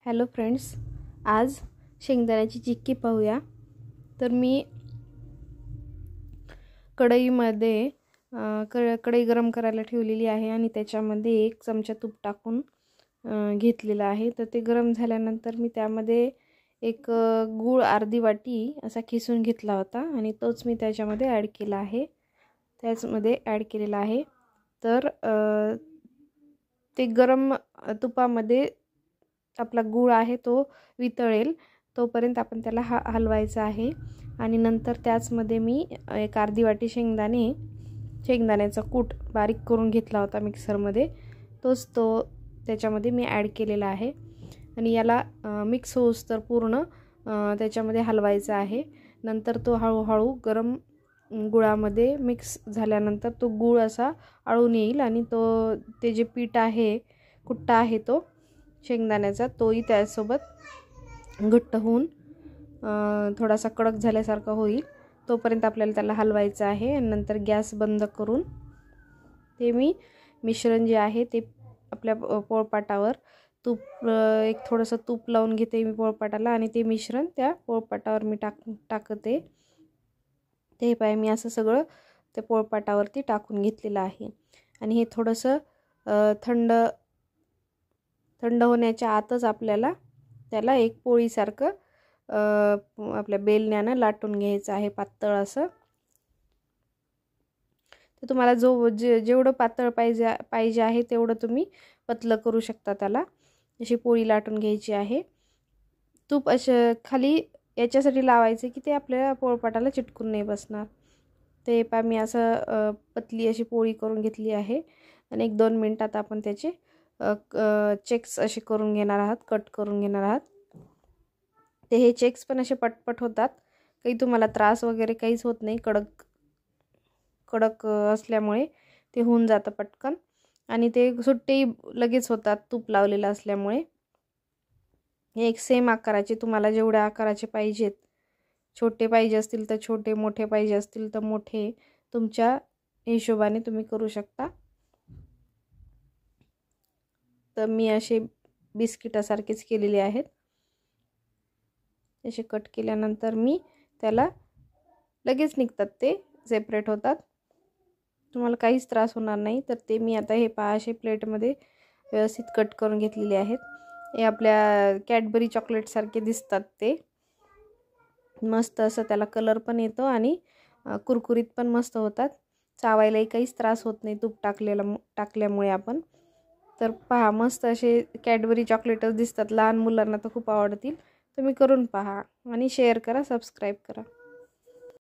Hello friends, आज शेंगदाण्याची चिक्की पाहूया। तर मी कढईमध्ये कढई गरम करायला ठेवलेली आहे आणि त्याच्यामध्ये 1 चमचा तूप टाकून घेतलेला आहे। तर ते गरम झाल्यानंतर मी त्यामध्ये एक गूळ अर्धी वाटी असा किसून घेतला होता आणि तोच मी त्याच्यामध्ये ॲड केला आहे। त्याचमध्ये ॲड केलेला आहे। तर ते गरम तुपामध्ये आपला गूळ आहे तो वितळेल तोपर्यंत आपण त्याला हलवायचा आहे। आणि नंतर त्याचमध्ये मी एक अर्धी वाटी शेंगदाण्याचा कूट बारीक करून घेतला होता मिक्सरमध्ये, तोच त्याच्यामध्ये मी ॲड केलेला आहे आणि याला मिक्स होऊस तर पूर्ण त्याच्यामध्ये हलवायचा आहे। नंतर तो हळूहळू गरम गुळामध्ये मिक्स झाल्यानंतर तो गूळ असा आळून येईल आणि ते जे पीठ आहे, कुट्टा आहे तो शेंगदाण्याचा, तोही त्यासोबत घट्ट होऊन थोडासा कडक झाल्यासारखा होईल तोपर्यंत आपल्याला त्याला हलवायचं आहे। आणि नंतर गॅस बंद करून ते मी मिश्रण जे आहे ते आपल्या पोळपाटावर एक थोडंसं तूप लावून घेते मी पोळपाटाला आणि ते मिश्रण त्या पोळपाटावर मी टाकते। ते पाय मी असं सगळं त्या पोळपाटावरती टाकून घेतलेलं आहे आणि हे थोडंसं थंड होण्याच्या आतच आपल्याला त्याला एक पोळीसारखं आपल्या बेलण्यानं लाटून घ्यायचं आहे, पातळ असं। तर तुम्हाला जेवढं पातळ पाहिजे आहे तेवढं तुम्ही पतलं करू शकता। त्याला अशी पोळी लाटून घ्यायची आहे। तूप असं खाली याच्यासाठी लावायचं की ते आपल्या पोळपाटाला चिटकून नाही बसणार। ते पा मी असं पतली अशी पोळी करून घेतली आहे आणि 1-2 मिनिटात आपण त्याचे चेक्स असे करून घेणार आहात, कट करून घेणार आहात। ते हे चेक्स पण असे पटपट होतात, काही तुम्हाला त्रास वगैरे काहीच होत नाही। कडक असल्यामुळे ते होऊन जातं पटकन आणि ते सुट्टे लगेच होतात तूप लावलेलं असल्यामुळे। हे एक सेम आकाराचे, तुम्हाला जेवढ्या आकाराचे पाहिजेत, छोटे पाहिजे असतील तर छोटे, मोठे पाहिजे असतील तर मोठे, तुमच्या हिशोबाने तुम्ही करू शकता। तर मी असे बिस्किटासारखेच केलेले आहेत। असे कट केल्यानंतर मी त्याला लगेच निघतात, ते सेपरेट होतात, तुम्हाला काहीच त्रास होणार नाही। तर ते मी आता हे असे प्लेटमध्ये व्यवस्थित कट करून घेतलेले आहेत। हे आपल्या कॅडबरी चॉकलेट सारखे दिसतात, ते मस्त असं त्याला कलर पण येतो आणि कुरकुरीत पण मस्त होतात, चावायलाही काहीच त्रास होत नाही तूप टाकल्यामुळे आपण। तर पहा, मस्त असे कॅडबरी चॉकलेटच दिसतात, लहान मुलांना तर खूप आवडतील। तुम्ही करून पहा आणि शेअर करा, सबस्क्राईब करा।